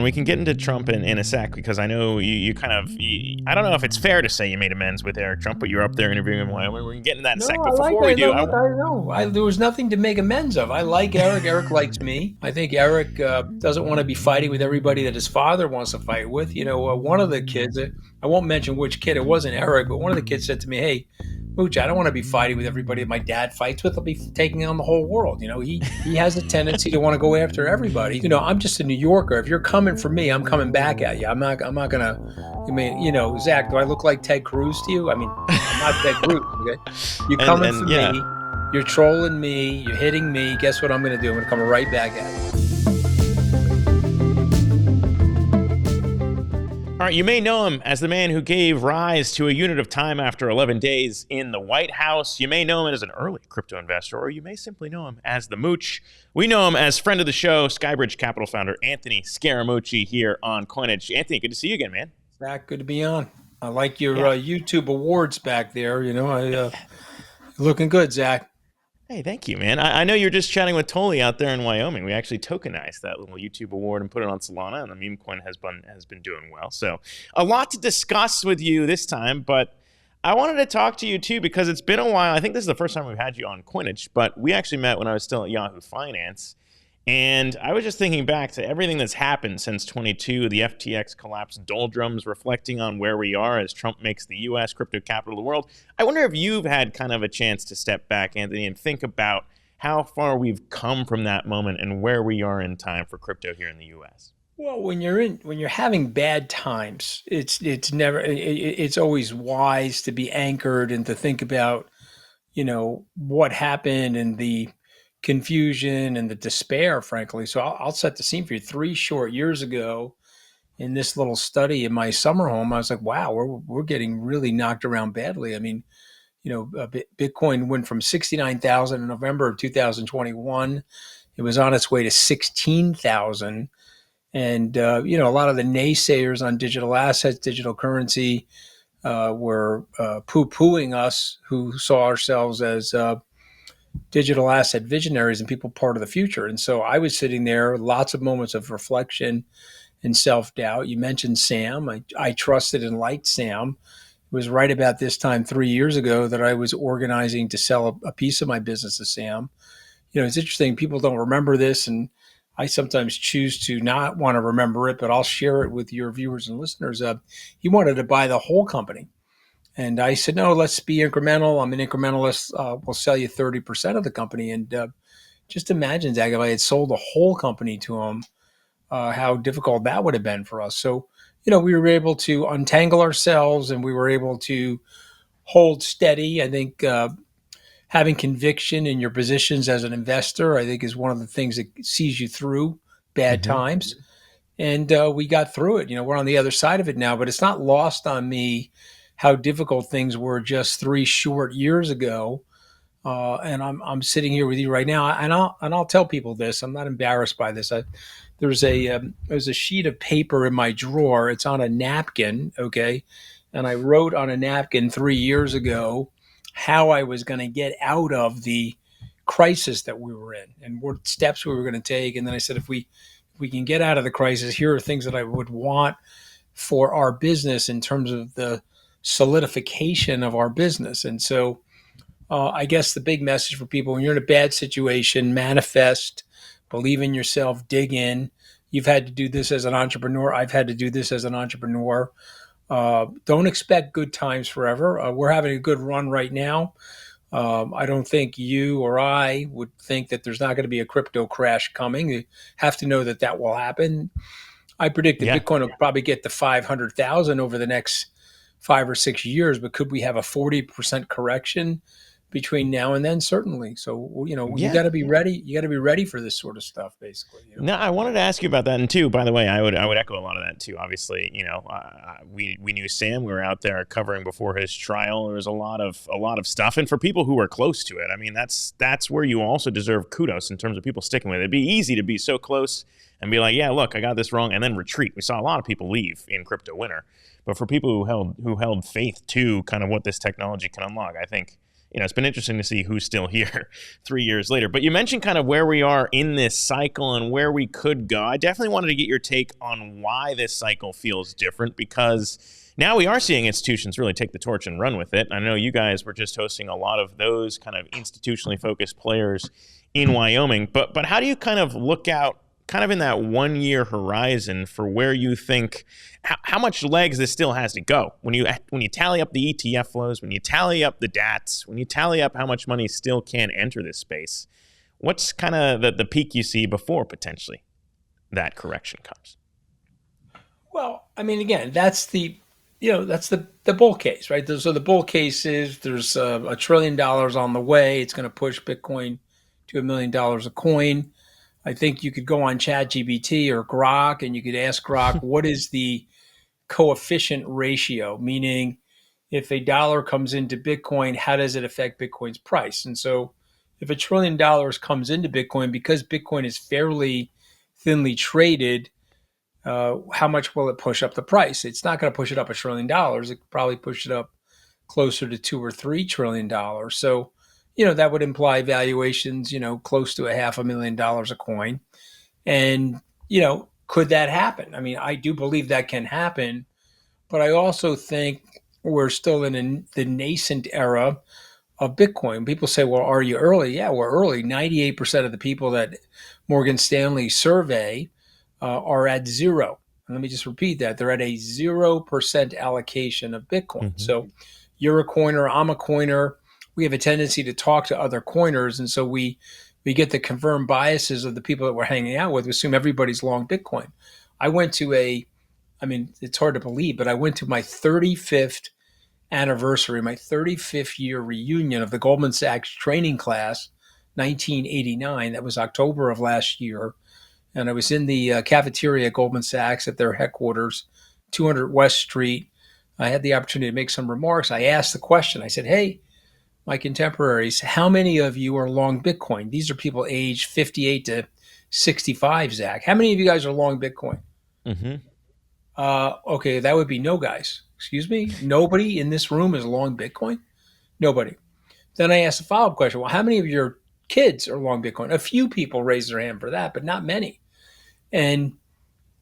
We can get into Trump in a sec, because I know you kind of, I don't know if it's fair to say you made amends with Eric Trump, but you're up there interviewing him in Wyoming. We can get into that in a sec. But before we do, there was nothing to make amends of. I like Eric. Eric likes me. I think Eric doesn't want to be fighting with everybody that his father wants to fight with. One of the kids, I won't mention which kid, it wasn't Eric, but one of the kids said to me, "Hey, Mooch, I don't want to be fighting with everybody that my dad fights with. I'll be taking on the whole world." He has a tendency to want to go after everybody. I'm just a New Yorker. If you're coming for me, I'm coming back at you. I'm not gonna. Zach, do I look like Ted Cruz to you? I mean, I'm not Ted Cruz. Okay, you're coming for me. You're trolling me. You're hitting me. Guess what I'm gonna do? I'm gonna come right back at you. All right, you may know him as the man who gave rise to a unit of time after 11 days in the White House. You may know him as an early crypto investor, or you may simply know him as the Mooch. We know him as friend of the show, Skybridge Capital founder Anthony Scaramucci here on Coinage. Anthony, good to see you again, man. Zach, good to be on. I like your YouTube awards back there. Looking good, Zach. Hey, thank you, man. I know you're just chatting with Tolly out there in Wyoming. We actually tokenized that little YouTube award and put it on Solana, and the meme coin has been doing well. So a lot to discuss with you this time, but I wanted to talk to you too, because it's been a while. I think this is the first time we've had you on Coinage, but we actually met when I was still at Yahoo Finance. And I was just thinking back to everything that's happened since 22, the FTX collapse doldrums, reflecting on where we are as Trump makes the U.S. crypto capital of the world. I wonder if you've had kind of a chance to step back, Anthony, and think about how far we've come from that moment and where we are in time for crypto here in the U.S. Well, when you're having bad times, it's always wise to be anchored and to think about, what happened and the confusion and the despair, frankly. So I'll set the scene for you. 3 short years ago, in this little study in my summer home, I was like, wow, we're getting really knocked around badly. I mean, Bitcoin went from 69,000 in November of 2021. It was on its way to 16,000. And, a lot of the naysayers on digital assets, digital currency, were poo-pooing us, who saw ourselves as digital asset visionaries and people part of the future. And so I was sitting there, lots of moments of reflection and self-doubt. You mentioned Sam. I trusted and liked Sam. It was right about this time 3 years ago that I was organizing to sell a piece of my business to Sam. It's interesting. People don't remember this, and I sometimes choose to not want to remember it, but I'll share it with your viewers and listeners. He wanted to buy the whole company. And I said, no, let's be incremental. I'm an incrementalist. We'll sell you 30% of the company. And just imagine, Zach, if I had sold the whole company to him, how difficult that would have been for us. So, we were able to untangle ourselves, and we were able to hold steady. I think having conviction in your positions as an investor, I think, is one of the things that sees you through bad times. And we got through it. We're on the other side of it now, but it's not lost on me how difficult things were just 3 short years ago. And I'm sitting here with you right now, and I'll tell people this. I'm not embarrassed by this. There's a sheet of paper in my drawer. It's on a napkin, okay? And I wrote on a napkin 3 years ago how I was going to get out of the crisis that we were in and what steps we were going to take. And then I said, if we can get out of the crisis, here are things that I would want for our business in terms of the solidification of our business. And so I guess the big message for people, when you're in a bad situation, manifest, believe in yourself, dig in. You've had to do this as an entrepreneur. I've had to do this as an entrepreneur. Don't expect good times forever. We're having a good run right now. I don't think you or I would think that there's not going to be a crypto crash coming. You have to know that will happen. I predict that Bitcoin will probably get to 500,000 over the next 5 or 6 years, but could we have a 40% correction between now and then? Certainly. So, you got to be ready. You got to be ready for this sort of stuff, basically. No, I wanted to ask you about that. And too, by the way, I would echo a lot of that too. Obviously, we knew Sam. We were out there covering before his trial. There was a lot of stuff. And for people who were close to it, I mean, that's where you also deserve kudos in terms of people sticking with it. It'd be easy to be so close and be like, yeah, look, I got this wrong, and then retreat. We saw a lot of people leave in crypto winter. But for people who held faith to kind of what this technology can unlock, I think it's been interesting to see who's still here 3 years later. But you mentioned kind of where we are in this cycle and where we could go. I definitely wanted to get your take on why this cycle feels different, because now we are seeing institutions really take the torch and run with it. I know you guys were just hosting a lot of those kind of institutionally focused players in Wyoming. But how do you kind of look out kind of in that 1 year horizon for where you think how much legs this still has to go? When you tally up the ETF flows, when you tally up the DATs, when you tally up how much money still can enter this space, what's kind of the peak you see before potentially that correction comes? Well, I mean, again, that's the bull case, right? So the bull case is there's $1 trillion on the way. It's going to push Bitcoin to $1 million a coin. I think you could go on ChatGPT or Grok and you could ask Grok, what is the coefficient ratio? Meaning, if a dollar comes into Bitcoin, how does it affect Bitcoin's price? And so if $1 trillion comes into Bitcoin, because Bitcoin is fairly thinly traded, how much will it push up the price? It's not going to push it up $1 trillion. It could probably push it up closer to $2 or $3 trillion. So, that would imply valuations, close to $500,000 a coin. And, could that happen? I mean, I do believe that can happen, but I also think we're still in the nascent era of Bitcoin. People say, well, are you early? Yeah, we're early. 98% of the people that Morgan Stanley survey are at zero. And let me just repeat that. They're at a 0% allocation of Bitcoin. Mm-hmm. So you're a coiner, I'm a coiner. We have a tendency to talk to other coiners. And so we get the confirmed biases of the people that we're hanging out with. We assume everybody's long Bitcoin. I went to it's hard to believe, but I went to my 35th anniversary, my 35th year reunion of the Goldman Sachs training class, 1989. That was October of last year. And I was in the cafeteria at Goldman Sachs at their headquarters, 200 West Street. I had the opportunity to make some remarks. I asked the question. I said, hey, my contemporaries, how many of you are long Bitcoin? These are people aged 58 to 65, Zach. How many of you guys are long Bitcoin? Mm-hmm. Okay, that would be no guys. Excuse me? Nobody in this room is long Bitcoin? Nobody. Then I asked a follow-up question. Well, how many of your kids are long Bitcoin? A few people raised their hand for that, but not many. And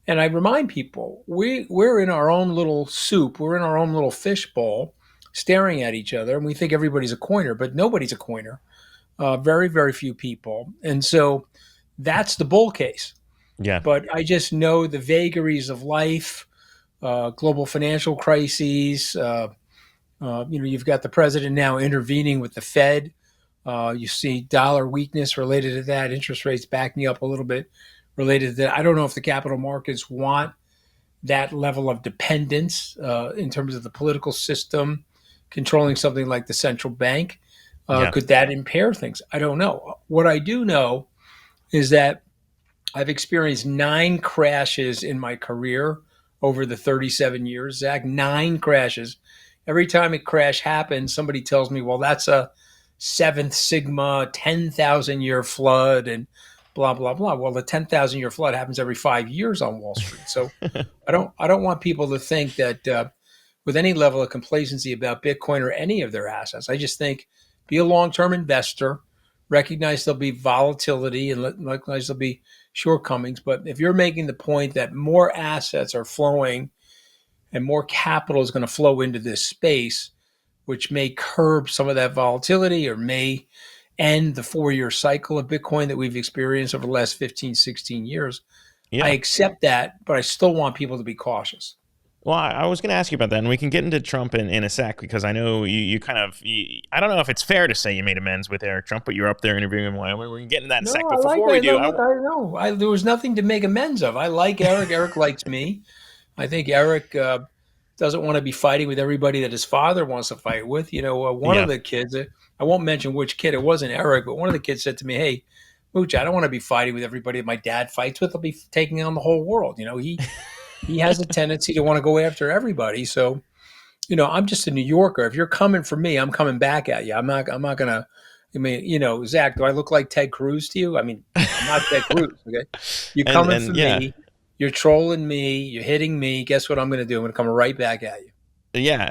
I remind people, we're in our own little soup. We're in our own little fishbowl, staring at each other, and we think everybody's a coiner, but nobody's a coiner. Very, very few people. And so that's the bull case. Yeah. But I just know the vagaries of life, global financial crises. You've got the president now intervening with the Fed. You see dollar weakness related to that, interest rates backing up a little bit related to that. I don't know if the capital markets want that level of dependence in terms of the political system controlling something like the central bank. Could that impair things? I don't know. What I do know is that I've experienced 9 crashes in my career over the 37 years, Zach, 9 crashes. Every time a crash happens, somebody tells me, well, that's a 7th Sigma, 10,000 year flood and blah, blah, blah. Well, the 10,000 year flood happens every 5 years on Wall Street. So I don't want people to think that with any level of complacency about Bitcoin or any of their assets. I just think be a long-term investor, recognize there'll be volatility and recognize there'll be shortcomings. But if you're making the point that more assets are flowing and more capital is going to flow into this space, which may curb some of that volatility or may end the 4-year cycle of Bitcoin that we've experienced over the last 15, 16 years, I accept that, but I still want people to be cautious. Well, I was going to ask you about that, and we can get into Trump in a sec, because I know you kind of, I don't know if it's fair to say you made amends with Eric Trump, but you're up there interviewing in Wyoming. We can get into that in a sec. But before we do, there was nothing to make amends of. I like Eric. Eric likes me. I think Eric doesn't want to be fighting with everybody that his father wants to fight with. One of the kids, I won't mention which kid, it wasn't Eric, but one of the kids said to me, hey, Mooch, I don't want to be fighting with everybody that my dad fights with. I'll be taking on the whole world. He has a tendency to want to go after everybody. So, I'm just a New Yorker. If you're coming for me, I'm coming back at you. I'm not going to, Zach, do I look like Ted Cruz to you? I mean, I'm not Ted Cruz. Okay. You're coming for me. You're trolling me. You're hitting me. Guess what I'm going to do? I'm going to come right back at you. Yeah,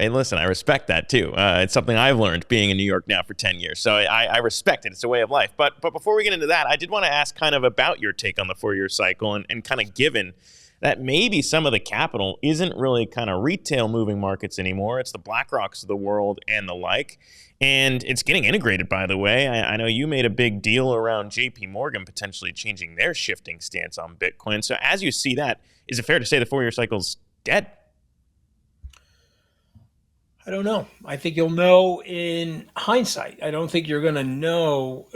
and listen, I respect that too. It's something I've learned being in New York now for 10 years. So I respect it. It's a way of life. But before we get into that, I did want to ask kind of about your take on the 4-year cycle and kind of given that maybe some of the capital isn't really kind of retail moving markets anymore. It's the BlackRocks of the world and the like. And it's getting integrated, by the way. I know you made a big deal around JP Morgan potentially changing their shifting stance on Bitcoin. So as you see that, is it fair to say the 4-year cycle's dead? I don't know. I think you'll know in hindsight. I don't think you're going to know,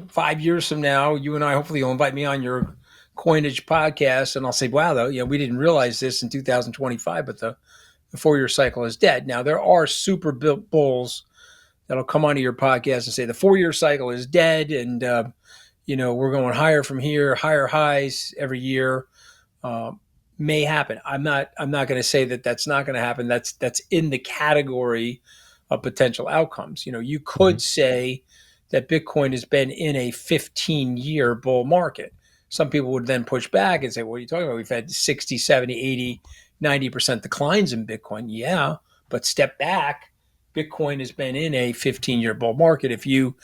5 years from now, you and I, hopefully you'll invite me on your Coinage podcast and I'll say, wow, though, we didn't realize this in 2025, but the 4-year cycle is dead. Now, there are super bulls that'll come onto your podcast and say the 4-year cycle is dead and, we're going higher from here, higher highs every year. May happen. I'm not going to say that that's not going to happen. That's in the category of potential outcomes. You could say that Bitcoin has been in a 15-year bull market. Some people would then push back and say, what are you talking about? We've had 60, 70, 80, 90% declines in Bitcoin. Yeah, but step back, Bitcoin has been in a 15-year bull market. If you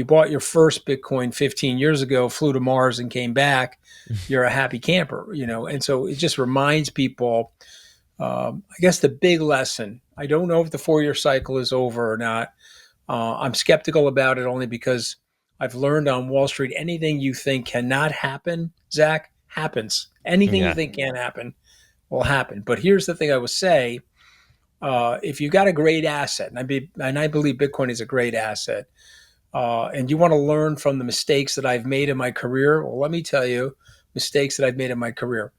bought your first Bitcoin 15 years ago, flew to Mars and came back, you're a happy camper, And so it just reminds people, I guess the big lesson, I don't know if the 4-year cycle is over or not. I'm skeptical about it only because I've learned on Wall Street, anything you think cannot happen, Zach, happens. Anything you think can't happen will happen. But here's the thing I would say. If you've got a great asset, and I believe Bitcoin is a great asset, and you want to learn from the mistakes that I've made in my career, well, let me tell you, mistakes that I've made in my career.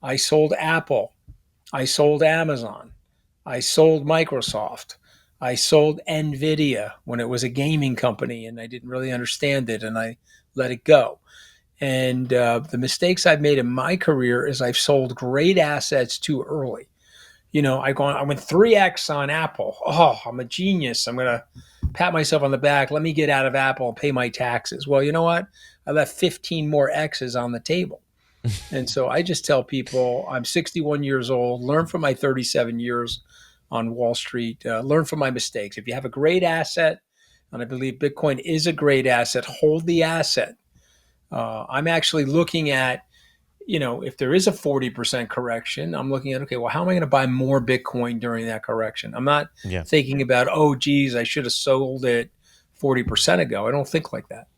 I sold Apple. I sold Amazon. I sold Microsoft. I sold NVIDIA when it was a gaming company and I didn't really understand it and I let it go. And the mistakes I've made in my career is I've sold great assets too early. I went 3x on Apple. Oh, I'm a genius. I'm going to pat myself on the back. Let me get out of Apple and pay my taxes. Well, you know what? I left 15 more X's on the table. And so I just tell people I'm 61 years old, learn from my 37 years on Wall Street, learn from my mistakes. If you have a great asset, and I believe Bitcoin is a great asset, hold the asset. I'm actually looking at, if there is a 40% correction, I'm looking at, okay, well, how am I going to buy more Bitcoin during that correction? I'm not thinking about, oh, geez, I should have sold it 40% ago. I don't think like that.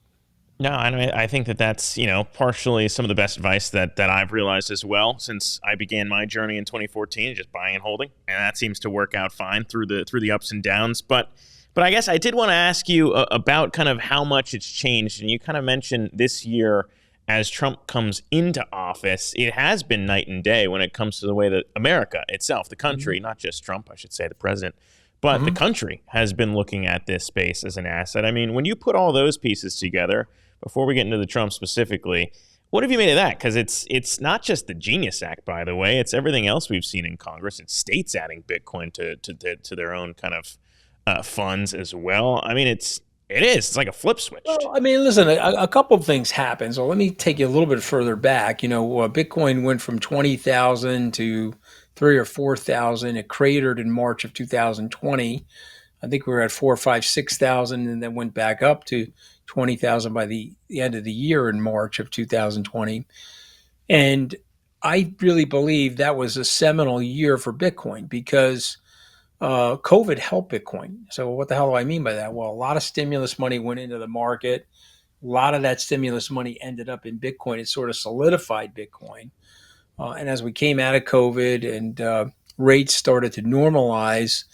No, I think that's, partially some of the best advice that I've realized as well since I began my journey in 2014, just buying and holding. And that seems to work out fine through the ups and downs. But I guess I did want to ask you about kind of how much it's changed. And you kind of mentioned this year as Trump comes into office, it has been night and day when it comes to the way that America itself, the country, not just Trump, I should say, the president, but the country has been looking at this space as an asset. I mean, when you put all those pieces together, before we get into the Trump specifically, what have you made of that? Because it's not just the Genius Act, by the way. It's everything else we've seen in Congress. It's states adding Bitcoin to their own kind of funds as well. I mean, it is. It's like a flip switch. Well, I mean, listen, a couple of things happened. So let me take you a little bit further back. Bitcoin went from 20,000 to 3,000 or 4,000. It cratered in March of 2020. I think we were at 4,000, 5,000, 6,000, and then went back up to 20,000 by the end of the year in March of 2020. And I really believe that was a seminal year for Bitcoin because COVID helped Bitcoin. So what the hell do I mean by that? Well, a lot of stimulus money went into the market. A lot of that stimulus money ended up in Bitcoin. It sort of solidified Bitcoin. And as we came out of COVID and rates started to normalize,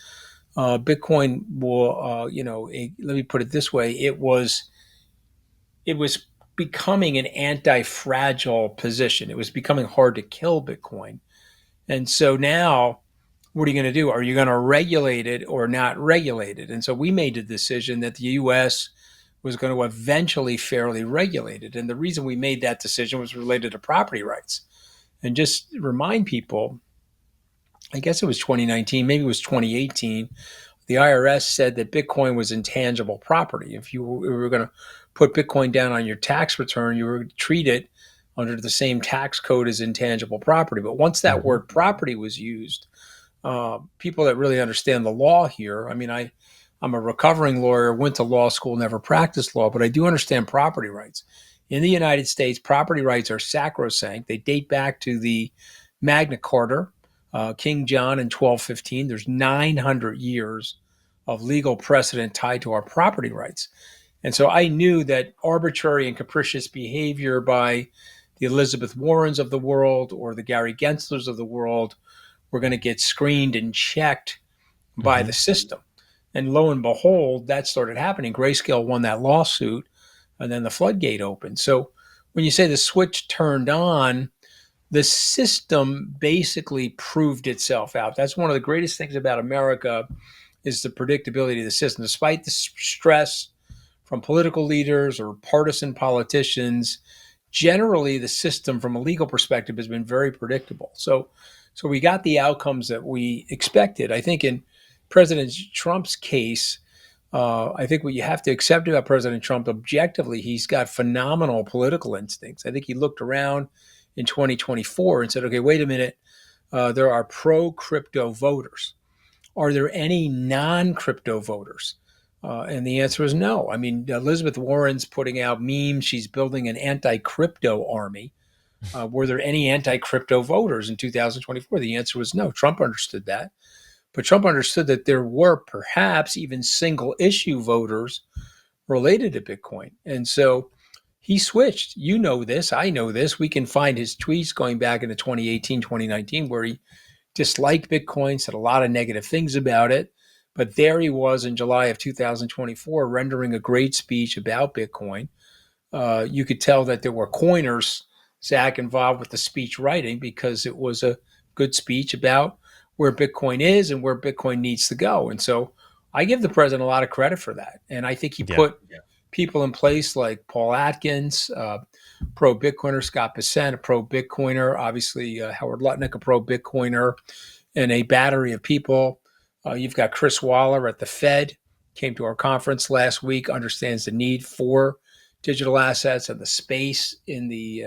Bitcoin will, let me put it this way. It was becoming an anti-fragile position. It was becoming hard to kill Bitcoin. And so now, what are you going to do? Are you going to regulate it or not regulate it? And so we made the decision that the U.S. was going to eventually fairly regulate it. And the reason we made that decision was related to property rights. And just remind people, I guess it was 2019, maybe it was 2018, the IRS said that Bitcoin was intangible property. If you were going to put Bitcoin down on your tax return, you were going to treat it under the same tax code as intangible property. But once that word property was used, people that really understand the law here. I mean, I'm a recovering lawyer, went to law school, never practiced law, but I do understand property rights. In the United States, property rights are sacrosanct. They date back to the Magna Carta, King John in 1215. There's 900 years of legal precedent tied to our property rights. And so I knew that arbitrary and capricious behavior by the Elizabeth Warrens of the world or the Gary Genslers of the world were going to get screened and checked by the system. And lo and behold, that started happening. Grayscale won that lawsuit, and then the floodgate opened. So when you say the switch turned on, the system basically proved itself out. That's one of the greatest things about America is the predictability of the system. Despite the stress from political leaders or partisan politicians, generally the system from a legal perspective has been very predictable. So we got the outcomes that we expected. I think in President Trump's case, I think what you have to accept about President Trump objectively, he's got phenomenal political instincts. I think he looked around in 2024 and said, okay, wait a minute, there are pro-crypto voters. Are there any non-crypto voters? And the answer is no. I mean, Elizabeth Warren's putting out memes. She's building an anti-crypto army. Were there any anti-crypto voters in 2024? The answer was no. Trump understood that. But Trump understood that there were perhaps even single issue voters related to Bitcoin. And so he switched. You know this. I know this. We can find his tweets going back into 2018, 2019, where he disliked Bitcoin, said a lot of negative things about it. But there he was in July of 2024 rendering a great speech about Bitcoin. You could tell that there were coiners, Zach, involved with the speech writing because it was a good speech about where Bitcoin is and where Bitcoin needs to go. And so I give the president a lot of credit for that. And I think he put people in place like Paul Atkins, pro-Bitcoiner, Scott Bessent, a pro-Bitcoiner, obviously Howard Lutnick, a pro-Bitcoiner, and a battery of people. You've got Chris Waller at the Fed, came to our conference last week, understands the need for digital assets and the space in the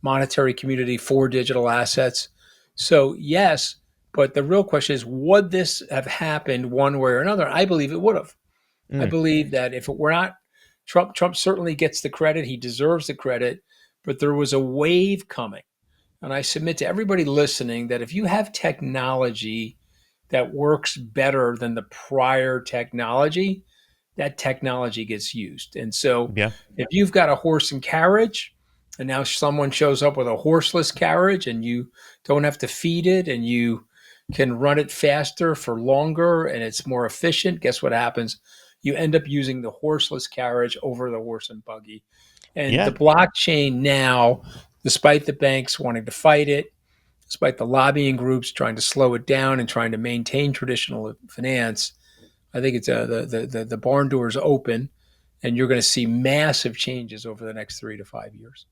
monetary community for digital assets. So yes, but the real question is, would this have happened one way or another? I believe it would have. I believe that if it were not, Trump certainly gets the credit. He deserves the credit, but there was a wave coming. And I submit to everybody listening that if you have technology that works better than the prior technology, that technology gets used. And so if you've got a horse and carriage, and now someone shows up with a horseless carriage and you don't have to feed it and you can run it faster for longer and it's more efficient, guess what happens? You end up using the horseless carriage over the horse and buggy. And the blockchain now, despite the banks wanting to fight it, despite the lobbying groups trying to slow it down and trying to maintain traditional finance, I think it's the barn doors open, and you're going to see massive changes over the next 3 to 5 years.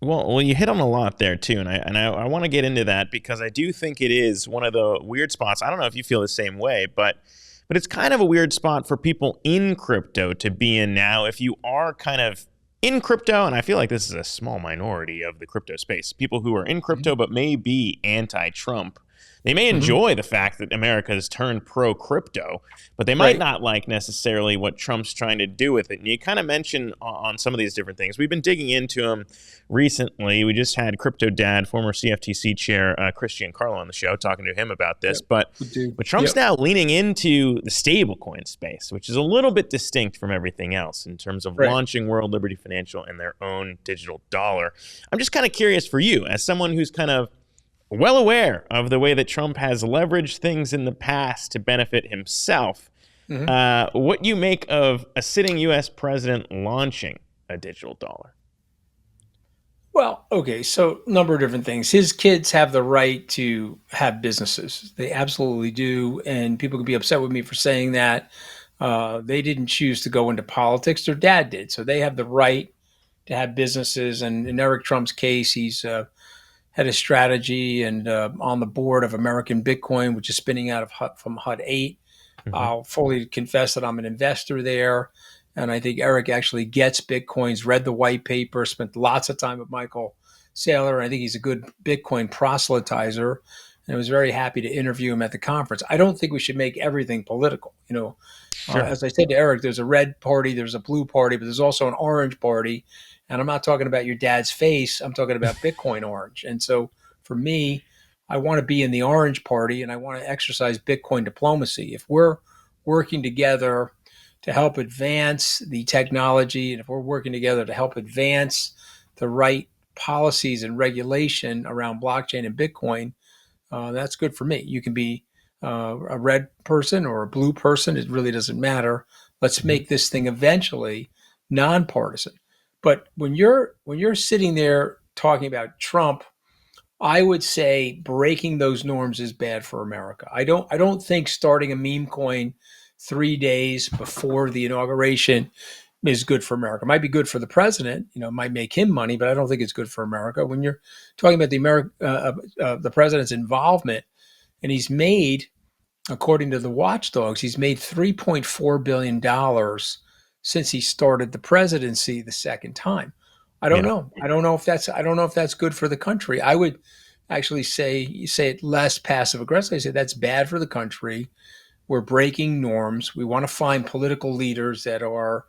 Well, you hit on a lot there too, and I want to get into that because I do think it is one of the weird spots. I don't know if you feel the same way, but it's kind of a weird spot for people in crypto to be in now. If you are kind of in crypto, and I feel like this is a small minority of the crypto space, people who are in crypto but may be anti-Trump. They may enjoy the fact that America has turned pro-crypto, but they might not like necessarily what Trump's trying to do with it. And you kind of mentioned on some of these different things. We've been digging into them recently. We just had Crypto Dad, former CFTC chair Christian Carlo on the show, talking to him about this. But Trump's now leaning into the stablecoin space, which is a little bit distinct from everything else in terms of launching World Liberty Financial and their own digital dollar. I'm just kind of curious for you, as someone who's kind of well aware of the way that Trump has leveraged things in the past to benefit himself, what you make of a sitting U.S. president launching a digital dollar? Well, okay, so a number of different things. His kids have the right to have businesses. They absolutely do, and people could be upset with me for saying that. They didn't choose to go into politics. Their dad did, so they have the right to have businesses. And in Eric Trump's case, he's head of strategy and on the board of American Bitcoin, which is spinning out of from HUD 8. I'll fully confess that I'm an investor there. And I think Eric actually gets Bitcoins, read the white paper, spent lots of time with Michael Saylor. I think he's a good Bitcoin proselytizer. and I was very happy to interview him at the conference. I don't think we should make everything political. Sure. As I said to Eric, there's a red party, there's a blue party, but there's also an orange party. And I'm not talking about your dad's face. I'm talking about Bitcoin orange. And so for me, I want to be in the orange party, and I want to exercise Bitcoin diplomacy. If we're working together to help advance the technology, and if we're working together to help advance the right policies and regulation around blockchain and Bitcoin, that's good for me. You can be a red person or a blue person. It really doesn't matter. Let's make this thing eventually nonpartisan. But when you're sitting there talking about Trump, I would say breaking those norms is bad for America. I don't think starting a meme coin 3 days before the inauguration is good for America. It might be good for the president, it might make him money, but I don't think it's good for America. When you're talking about the president's involvement, and he's made, according to the watchdogs, he's made $3.4 billion since he started the presidency the second time. I don't know. I don't know if that's good for the country. I would actually say it less passive aggressive. I say that's bad for the country. We're breaking norms. We want to find political leaders that are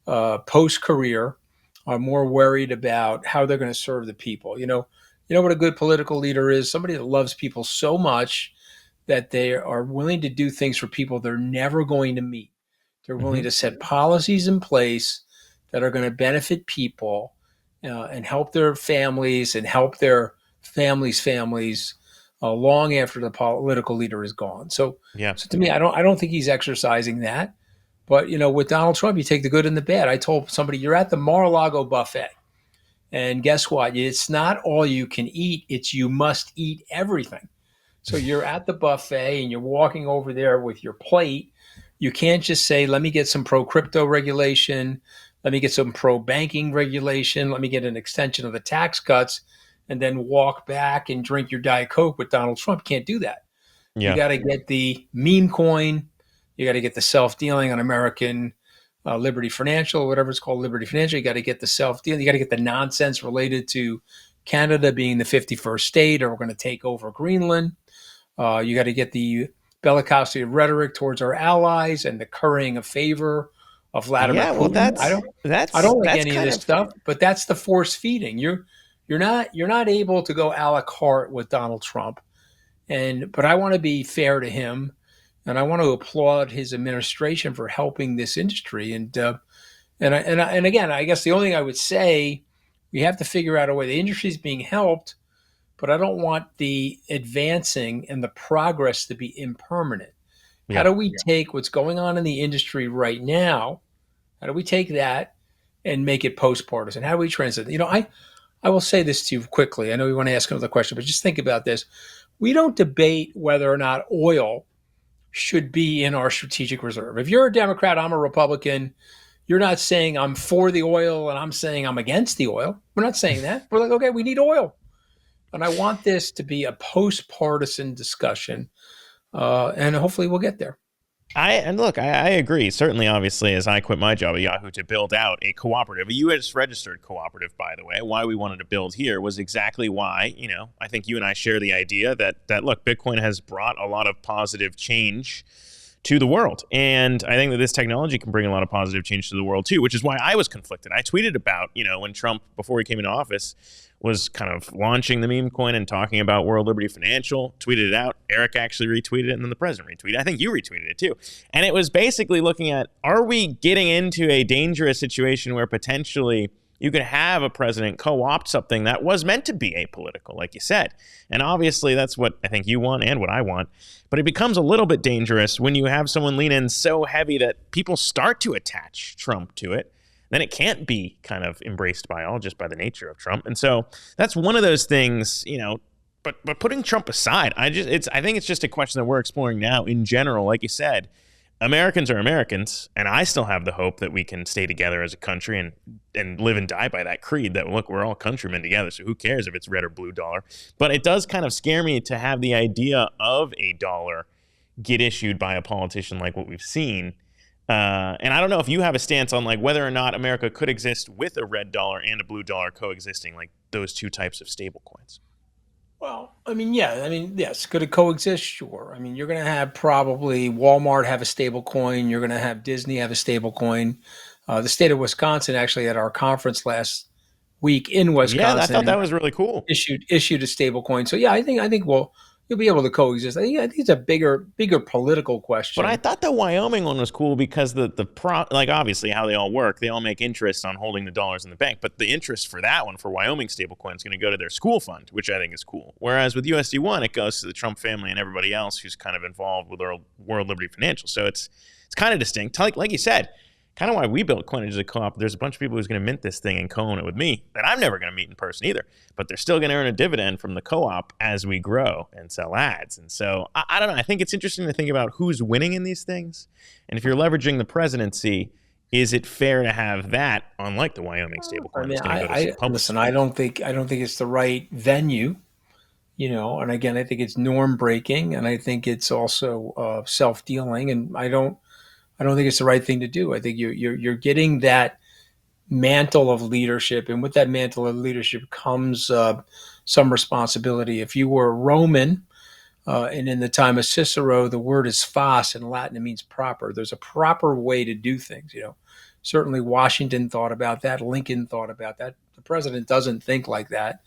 post-career, are more worried about how they're going to serve the people. You know what a good political leader is? Somebody that loves people so much that they are willing to do things for people they're never going to meet. They're willing to set policies in place that are going to benefit people and help their families and help their families long after the political leader is gone. So to me, I don't think he's exercising that. But with Donald Trump, you take the good and the bad. I told somebody, you're at the Mar-a-Lago buffet, and guess what? It's not all you can eat; it's you must eat everything. So you're at the buffet and you're walking over there with your plate. You can't just say, "Let me get some pro-crypto regulation. Let me get some pro-banking regulation. Let me get an extension of the tax cuts," and then walk back and drink your Diet Coke with Donald Trump. Can't do that. You got to get the meme coin. You got to get the self-dealing on American Liberty Financial, whatever it's called, Liberty Financial. You got to get the self-dealing. You got to get the nonsense related to Canada being the 51st state, or we're going to take over Greenland. You got to get the bellicosity of rhetoric towards our allies and the currying of favor of Vladimir Putin. I don't like any of this stuff, but that's the force feeding. You're not able to go a la carte with Donald Trump, but I want to be fair to him, and I want to applaud his administration for helping this industry. And again, I guess the only thing I would say, we have to figure out a way. The industry is being helped, but I don't want the advancing and the progress to be impermanent. How do we take what's going on in the industry right now? How do we take that and make it post-partisan? How do we transit? I will say this to you quickly. I know you want to ask another question, but just think about this. We don't debate whether or not oil should be in our strategic reserve. If you're a Democrat, I'm a Republican. You're not saying I'm for the oil and I'm saying I'm against the oil. We're not saying that. We're like, okay, we need oil. And I want this to be a post-partisan discussion, and hopefully we'll get there. I agree. Certainly, obviously, as I quit my job at Yahoo to build out a cooperative, a U.S. registered cooperative, by the way, why we wanted to build here was exactly why, I think you and I share the idea that look, Bitcoin has brought a lot of positive change to the world. And I think that this technology can bring a lot of positive change to the world too, which is why I was conflicted. I tweeted about, when Trump, before he came into office, was kind of launching the meme coin and talking about World Liberty Financial, tweeted it out. Eric actually retweeted it, and then the president retweeted it. I think you retweeted it too. And it was basically looking at, are we getting into a dangerous situation where potentially you could have a president co-opt something that was meant to be apolitical, like you said. And obviously that's what I think you want and what I want. But it becomes a little bit dangerous when you have someone lean in so heavy that people start to attach Trump to it. Then it can't be kind of embraced by all just by the nature of Trump. And so that's one of those things, but putting Trump aside, I think it's just a question that we're exploring now in general. Like you said, Americans are Americans, and I still have the hope that we can stay together as a country and live and die by that creed that, look, we're all countrymen together, so who cares if it's red or blue dollar? But it does kind of scare me to have the idea of a dollar get issued by a politician like what we've seen. And I don't know if you have a stance on like whether or not America could exist with a red dollar and a blue dollar coexisting, like those two types of stable coins. Well, I mean, yeah, I mean, yes, could it coexist? Sure. I mean, you're going to have probably Walmart have a stable coin. You're going to have Disney have a stable coin. The state of Wisconsin actually at our conference last week in Yeah, I thought that Wisconsin was really cool. issued a stable coin. So yeah, I think we'll you'll be able to coexist. I think it's a bigger political But I question. thought the Wyoming one was cool because like obviously how they all work, they all make interest on holding the dollars in the bank, but the interest for that one for Wyoming stablecoin is going to go to their school fund, which I think is cool. Whereas with USD1, it goes to the Trump family and everybody else who's kind of involved with World Liberty Financial. So it's kind of distinct. Like you said, kind of why we built Coinage as a co-op. There's a bunch of people who's going to mint this thing and co-own it with me that I'm never going to meet in person either. But they're still going to earn a dividend from the co-op as we grow and sell ads. And so I don't know. I think it's interesting to think about who's winning in these things. And if you're leveraging the presidency, is it fair to have that, unlike the Wyoming I stablecoin, mean, that's going to go to some public listen. I don't think it's the right venue. And again, I think it's norm breaking, and I think it's also self dealing, and I don't think it's the right thing to do. I think you're getting that mantle of leadership, and with that mantle of leadership comes some responsibility. If you were Roman, and in the time of Cicero, the word is fas in Latin. It means proper. There's a proper way to do things. Certainly Washington thought about that. Lincoln thought about that. The president doesn't think like that.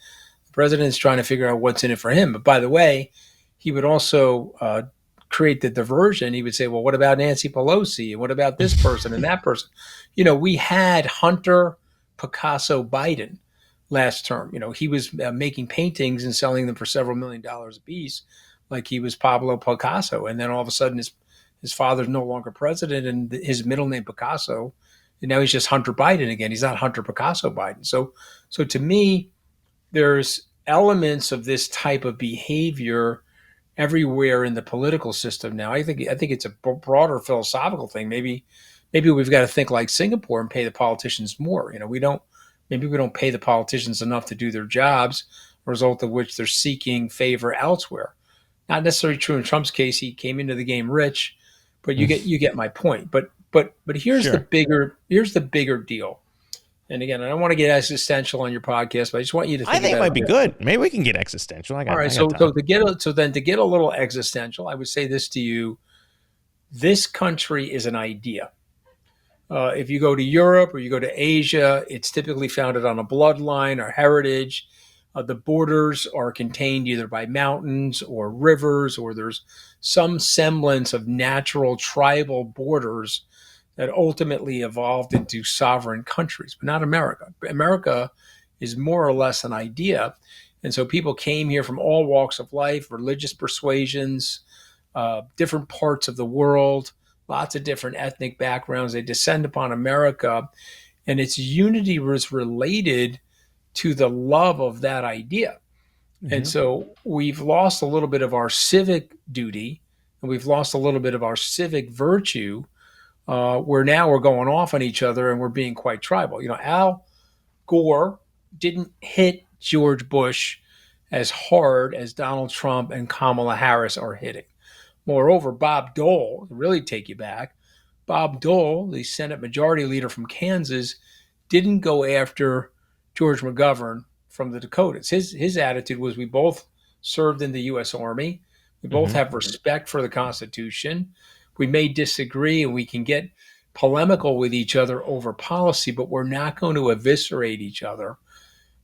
The president's trying to figure out what's in it for him. But by the way, he would also create the diversion. He would say, well, what about Nancy Pelosi? And what about this person and that person? We had Hunter Picasso Biden last term. He was making paintings and selling them for several $1,000,000 a piece, like he was Pablo Picasso. And then all of a sudden, his father's no longer president, and his middle name Picasso, and now he's just Hunter Biden again. He's not Hunter Picasso Biden. So to me, there's elements of this type of behavior everywhere in the political system now. I think it's a broader philosophical thing. Maybe we've got to think like Singapore and pay the politicians more. We don't pay the politicians enough to do their jobs, a result of which they're seeking favor elsewhere. Not necessarily true in Trump's case. He came into the game rich, but you get my point. But Sure. here's the bigger deal. And again, I don't want to get existential on your podcast, but I just want you to I think think it about might it be this way. good. Maybe we can get existential. All right, I got so so time. to get a, so then to get a little existential, I would say this to you: this country is an idea. If you go to Europe or you go to Asia, it's typically founded on a bloodline or heritage. The borders are contained either by mountains or rivers, or there's some semblance of natural tribal borders that ultimately evolved into sovereign countries, but not America. America is more or less an idea. And so people came here from all walks of life, religious persuasions, different parts of the world, lots of different ethnic backgrounds. They descend upon America, and its unity was related to the love of that idea. And Hmm. so we've lost a little bit of our civic duty, and we've lost a little bit of our civic virtue, where now we're going off on each other and we're being quite tribal. Al Gore didn't hit George Bush as hard as Donald Trump and Kamala Harris are hitting. Moreover, Bob Dole, to really take you back, Bob Dole, the Senate Majority Leader from Kansas, didn't go after George McGovern from the Dakotas. His attitude was, we both served in the U.S. Army. We both Hmm. have respect for the Constitution. We may disagree and we can get polemical with each other over policy, but we're not going to eviscerate each other.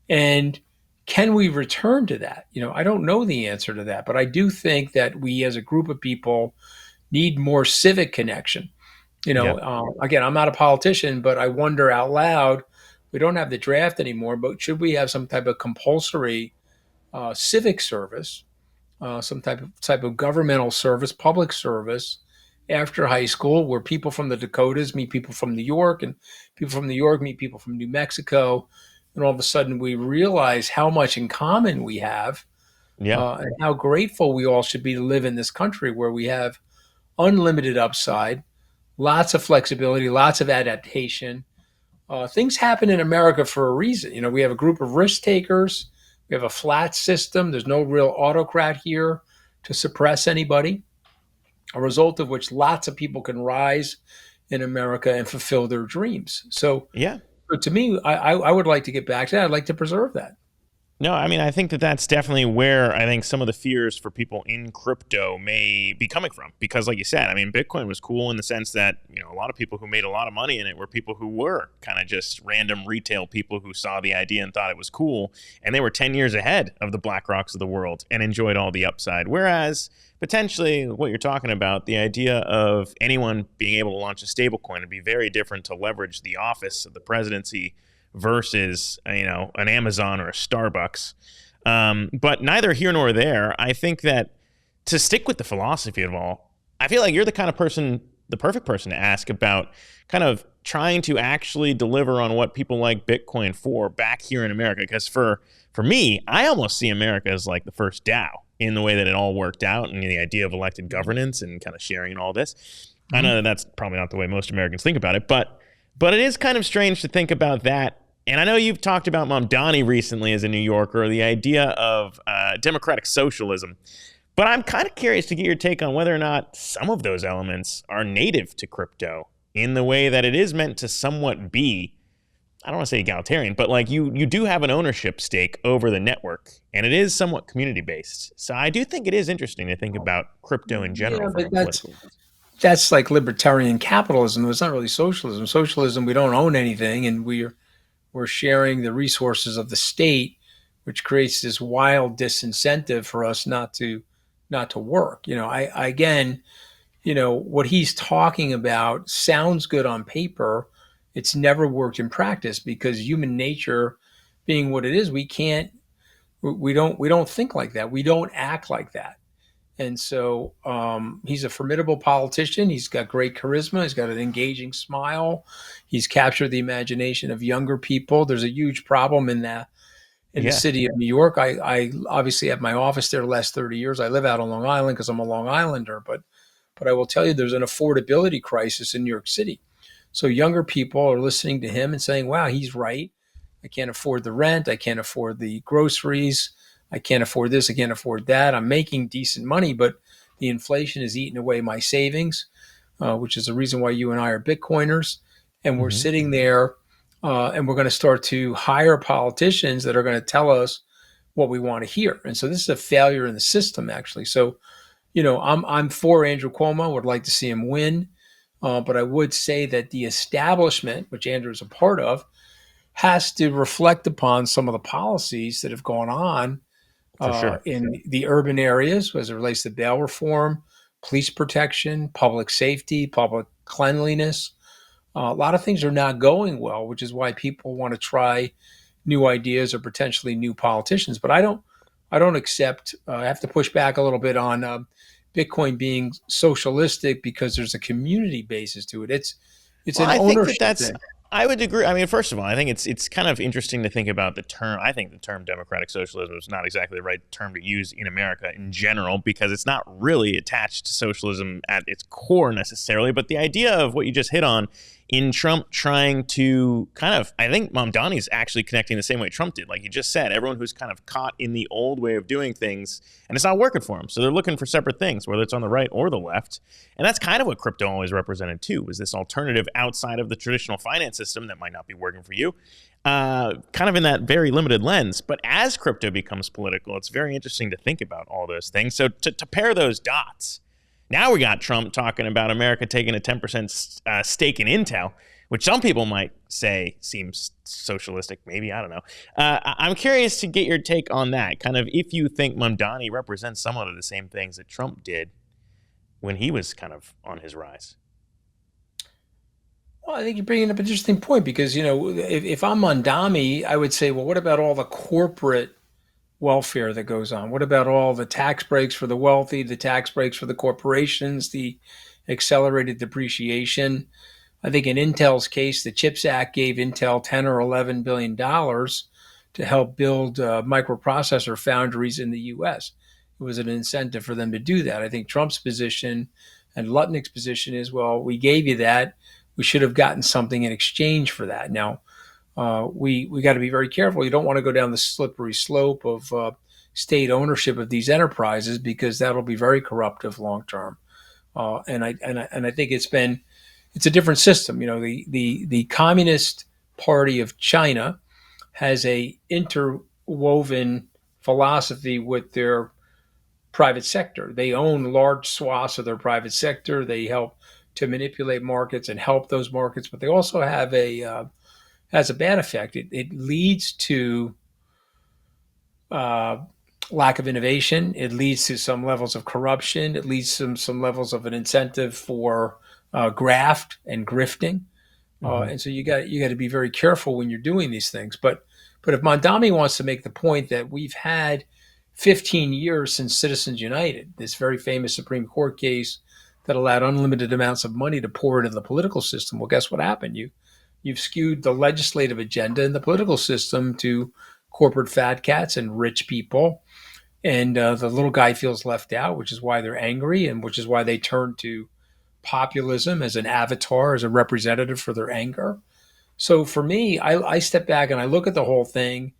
And can we return to that? I don't know the answer to that, but I do think that we as a group of people need more civic connection. Yeah. Again, I'm not a politician, but I wonder out loud, we don't have the draft anymore, but should we have some type of compulsory civic service, some type of governmental service, public service after high school, where people from the Dakotas meet people from New York, and people from New York meet people from New Mexico, and all of a sudden we realize how much in common we have, Yeah. and how grateful we all should be to live in this country where we have unlimited upside, lots of flexibility, lots of adaptation. Things happen in America for a reason. We have a group of risk takers. We have a flat system. There's no real autocrat here to suppress anybody, a result of which lots of people can rise in America and fulfill their dreams. So, Yeah. to me, I would like to get back to that. I'd like to preserve that. No, I mean, I think that that's definitely where I think some of the fears for people in crypto may be coming from. Because, like you said, I mean, Bitcoin was cool in the sense that, a lot of people who made a lot of money in it were people who were kind of just random retail people who saw the idea and thought it was cool. And they were 10 years ahead of the BlackRocks of the world and enjoyed all the upside. Whereas, potentially, what you're talking about, the idea of anyone being able to launch a stablecoin would be very different to leverage the office of the presidency versus an Amazon or a Starbucks. But neither here nor there. I think that to stick with the philosophy of all, I feel like you're the kind of person, the perfect person to ask about kind of trying to actually deliver on what people like Bitcoin for back here in America. Because for me, I almost see America as like the first DAO in the way that it all worked out and the idea of elected governance and kind of sharing and all this. Mm-hmm. I know that that's probably not the way most Americans think about it, but it is kind of strange to think about that. And I know you've talked about Mamdani recently as a New Yorker, the idea of democratic socialism. But I'm kind of curious to get your take on whether or not some of those elements are native to crypto in the way that it is meant to somewhat be, I don't want to say egalitarian, but like you do have an ownership stake over the network, and it is somewhat community-based. So I do think it is interesting to think about crypto in general. Yeah, but that's like libertarian capitalism. It's not really socialism. Socialism, we don't own anything, and we're sharing the resources of the state, which creates this wild disincentive for us not to work. What he's talking about sounds good on paper. It's never worked in practice because human nature being what it is, we don't think like that. We don't act like that. And so he's a formidable politician. He's got great charisma. He's got an engaging smile. He's captured the imagination of younger people. There's a huge problem in the city of New York. I obviously have my office there the last 30 years. I live out on Long Island because I'm a Long Islander. But I will tell you, there's an affordability crisis in New York City. So younger people are listening to him and saying, wow, he's right. I can't afford the rent. I can't afford the groceries. I can't afford this. I can't afford that. I'm making decent money, but the inflation is eating away my savings, which is the reason why you and I are Bitcoiners. And we're sitting there and we're going to start to hire politicians that are going to tell us what we want to hear. And so this is a failure in the system, actually. So, I'm for Andrew Cuomo. Would like to see him win. But I would say that the establishment, which Andrew is a part of, has to reflect upon some of the policies that have gone on in the urban areas as it relates to bail reform, police protection, public safety, public cleanliness. A lot of things are not going well, which is why people want to try new ideas or potentially new politicians. But I don't accept. I have to push back a little bit on Bitcoin being socialistic because there's a community basis to it. It's an ownership thing. I would agree. I mean, first of all, I think it's kind of interesting to think about the term. I think the term democratic socialism is not exactly the right term to use in America in general because it's not really attached to socialism at its core necessarily. But the idea of what you just hit on in Trump trying to kind of, I think Mamdani's actually connecting the same way Trump did. Like you just said, everyone who's kind of caught in the old way of doing things and it's not working for them. So they're looking for separate things, whether it's on the right or the left. And that's kind of what crypto always represented too, was this alternative outside of the traditional finance system that might not be working for you, kind of in that very limited lens. But as crypto becomes political, it's very interesting to think about all those things. So to pair those dots, now we got Trump talking about America taking a 10% stake in Intel, which some people might say seems socialistic. Maybe, I don't know. I'm curious to get your take on that. Kind of if you think Mamdani represents somewhat of the same things that Trump did when he was kind of on his rise. Well, I think you're bringing up an interesting point because, if I'm Mamdani, I would say, well, what about all the corporate welfare that goes on? What about all the tax breaks for the wealthy, the tax breaks for the corporations, the accelerated depreciation? I think in Intel's case, the CHIPS Act gave Intel 10 or 11 billion dollars to help build microprocessor foundries in the U.S. It was an incentive for them to do that. I think Trump's position and Lutnick's position is, well, we gave you that. We should have gotten something in exchange for that. Now, we got to be very careful. You don't want to go down the slippery slope of state ownership of these enterprises because that'll be very corruptive long term. And I think it's a different system. The Communist Party of China has a woven philosophy with their private sector. They own large swaths of their private sector. They help to manipulate markets and help those markets, but they also have a has a bad effect. It leads to uh, lack of innovation. It leads to some levels of corruption. It leads to some levels of an incentive for graft and grifting. And so you got to be very careful when you're doing these things. But if Mondami wants to make the point that we've had 15 years since Citizens United, this very famous Supreme Court case that allowed unlimited amounts of money to pour into the political system, well, guess what happened? You've skewed the legislative agenda and the political system to corporate fat cats and rich people, and the little guy feels left out, which is why they're angry, and which is why they turn to populism as an avatar, as a representative for their anger. So for me, I step back and I look at the whole thing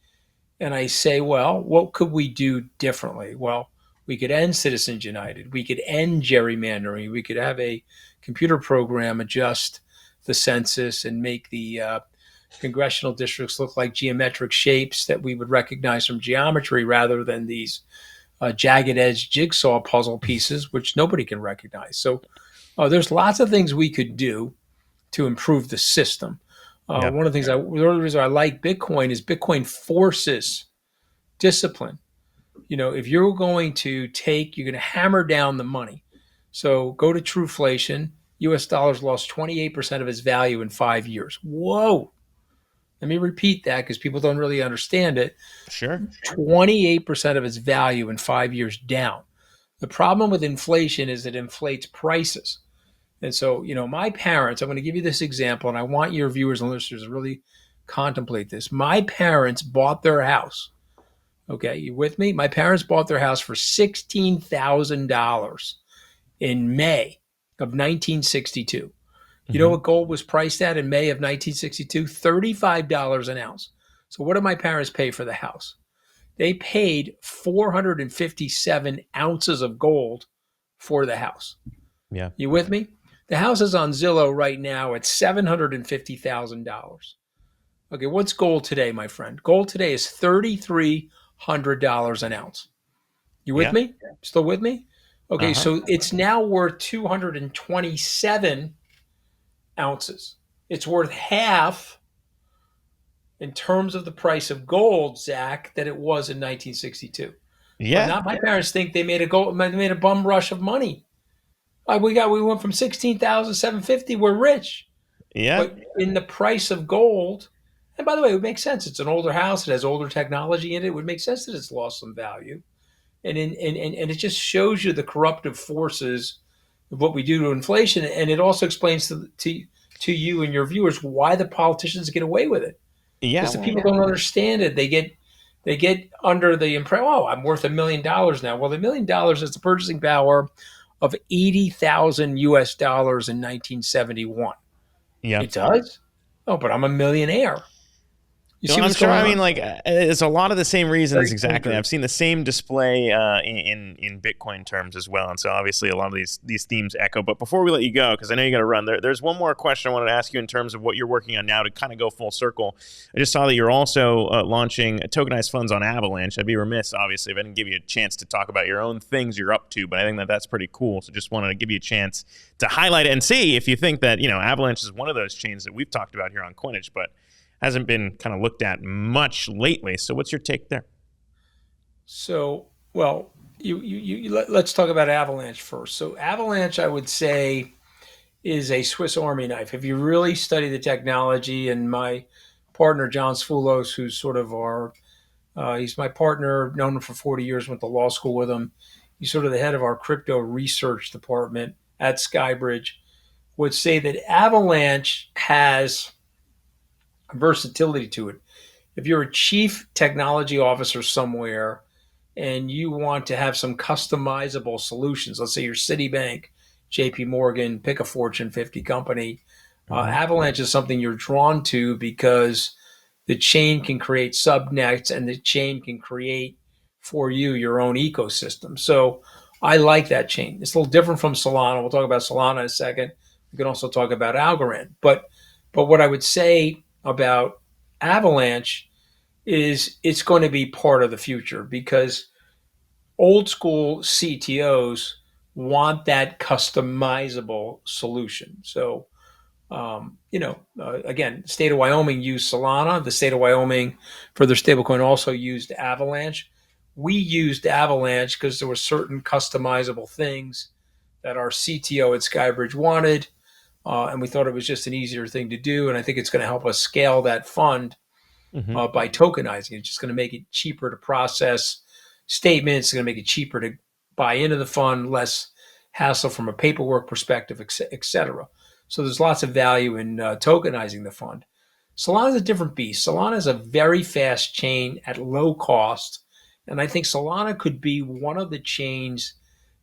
and I say, well, what could we do differently? Well, we could end Citizens United. We could end gerrymandering. We could have a computer program adjust the census and make the congressional districts look like geometric shapes that we would recognize from geometry rather than these jagged edge jigsaw puzzle pieces, which nobody can recognize. So there's lots of things we could do to improve the system. Yeah. One of the reason I like Bitcoin is Bitcoin forces discipline. If you're going to you're going to hammer down the money. So go to Trueflation. U.S. dollars lost 28% of its value in 5 years. Whoa. Let me repeat that because people don't really understand it. Sure. 28% of its value in 5 years down. The problem with inflation is it inflates prices. And so, my parents, I'm going to give you this example, and I want your viewers and listeners to really contemplate this. My parents bought their house. Okay, you with me? My parents bought their house for $16,000 in May of 1962. You know what gold was priced at in May of 1962? $35 an ounce. So what did my parents pay for the house? They paid 457 ounces of gold for the house. Yeah. You with me? The house is on Zillow right now at $750,000. Okay, what's gold today, my friend? Gold today is $3,300 an ounce. You with me? Still with me? Okay, so it's now worth 227 ounces. It's worth half in terms of the price of gold, Zach, that it was in 1962. Yeah. But not my parents think they made a bum rush of money. We went from 16,750. We're rich. Yeah. But in the price of gold, and by the way, it would make sense. It's an older house. It has older technology in it. It would make sense that it's lost some value. And it just shows you the corruptive forces of what we do to inflation. And it also explains to you and your viewers why the politicians get away with it. Yeah. Because the people don't understand it. They get under the impression, oh, I'm worth $1 million now. Well, $1 million is the purchasing power of 80,000 US dollars in 1971. Yeah. It does? Oh, but I'm a millionaire. You see I'm what's sure. going I on? mean, like, it's a lot of the same reasons. Very Exactly. dangerous. I've seen the same display in Bitcoin terms as well, and so obviously a lot of these themes echo. But before we let you go, because I know you got to run, there's one more question I wanted to ask you in terms of what you're working on now to kind of go full circle. I just saw that you're also launching tokenized funds on Avalanche. I'd be remiss, obviously, if I didn't give you a chance to talk about your own things you're up to. But I think that's pretty cool. So just wanted to give you a chance to highlight it and see if you think that Avalanche is one of those chains that we've talked about here on Coinage, but hasn't been kind of looked at much lately. So what's your take there? So, well, let's talk about Avalanche first. So Avalanche, I would say, is a Swiss Army knife. If you really study the technology, and my partner, John Sfoulos, who's sort of he's my partner, known him for 40 years, went to law school with him. He's sort of the head of our crypto research department at Skybridge, would say that Avalanche has versatility to it. If you're a chief technology officer somewhere and you want to have some customizable solutions, let's say you're Citibank, JP Morgan, pick a Fortune 50 company, Avalanche is something you're drawn to because the chain can create subnets and the chain can create for you your own ecosystem. So I like that chain. It's a little different from Solana. We'll talk about Solana in a second. We can also talk about Algorand. But what I would say about Avalanche is it's going to be part of the future because old school CTOs want that customizable solution. So, again, the state of Wyoming used Solana. The state of Wyoming for their stablecoin also used Avalanche. We used Avalanche because there were certain customizable things that our CTO at Skybridge wanted, and we thought it was just an easier thing to do. And I think it's going to help us scale that fund Hmm. by tokenizing. It's just going to make it cheaper to process statements. It's going to make it cheaper to buy into the fund, less hassle from a paperwork perspective, et cetera. So there's lots of value in tokenizing the fund. Solana is a different beast. Solana is a very fast chain at low cost. And I think Solana could be one of the chains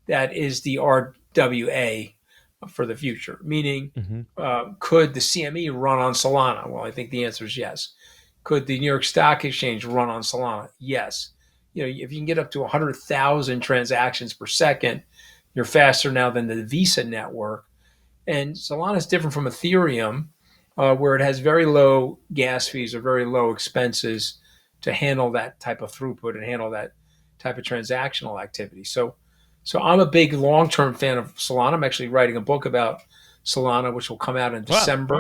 that is the RWA for the future, meaning Hmm. could the CME run on Solana? Well, I think the answer is yes. Could the New York Stock Exchange run on Solana? Yes. If you can get up to 100,000 transactions per second, you're faster now than the Visa network. And Solana is different from Ethereum, where it has very low gas fees or very low expenses to handle that type of throughput and handle that type of transactional activity. So I'm a big long-term fan of Solana. I'm actually writing a book about Solana, which will come out in Wow. December.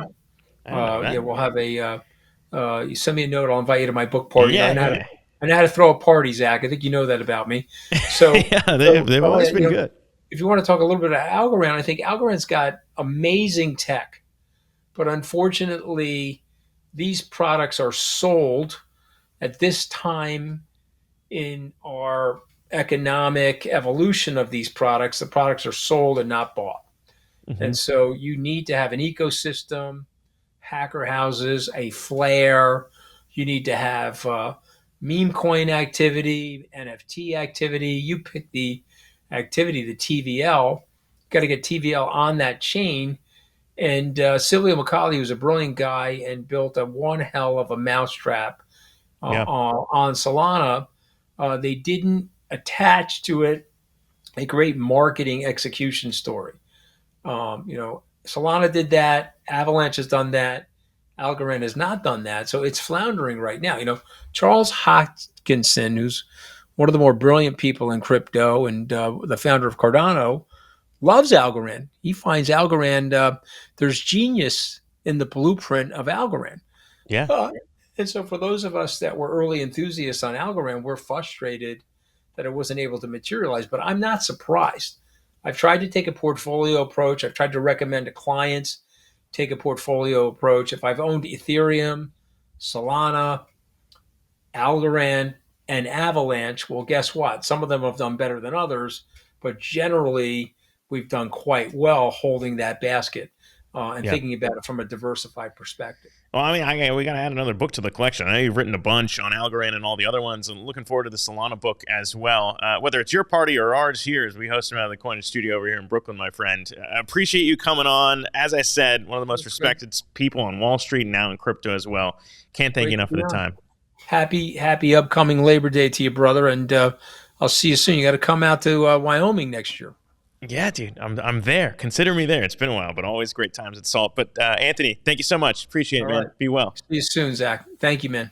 I didn't know that. We'll have you send me a note. I'll invite you to my book party. Yeah, yeah. I know how to throw a party, Zach. I think you know that about me. So, Yeah, so, they've so always been good. if you want to talk a little bit about Algorand, I think Algorand's got amazing tech, but unfortunately, these products are sold at this time in our economic evolution of these products. The products are sold and not bought. Hmm. And so you need to have an ecosystem, hacker houses, a flare. You need to have meme coin activity, NFT activity. You pick the activity, the TVL. Got to get TVL on that chain. And Silvio McCauley was a brilliant guy and built a one hell of a mousetrap Yeah. on Solana. They didn't attach to it a great marketing execution story. Solana did that. Avalanche has done that. Algorand has not done that. So it's floundering right now. Charles Hoskinson, who's one of the more brilliant people in crypto and the founder of Cardano, loves Algorand. He finds Algorand, there's genius in the blueprint of Algorand. Yeah. Uh, and so for those of us that were early enthusiasts on Algorand, we're frustrated that it wasn't able to materialize, but I'm not surprised. I've tried to take a portfolio approach. I've tried to recommend to clients take a portfolio approach. If I've owned Ethereum, Solana, Algorand, and Avalanche, well, guess what? Some of them have done better than others, but generally we've done quite well holding that basket and Yeah. thinking about it from a diversified perspective. Well, I mean, we got to add another book to the collection. I know you've written a bunch on Algorand and all the other ones, and looking forward to the Solana book as well. Whether it's your party or ours here, as we host them out of the Coinage studio over here in Brooklyn, my friend. I appreciate you coming on. As I said, one of the most respected people on Wall Street and now in crypto as well. Can't thank you enough for the time. Happy upcoming Labor Day to you, brother, and I'll see you soon. You got to come out to Wyoming next year. Yeah, dude, I'm there. Consider me there. It's been a while, but always great times at Salt. But Anthony, thank you so much. Appreciate it, All man. right. Be well. See you soon, Zach. Thank you, man.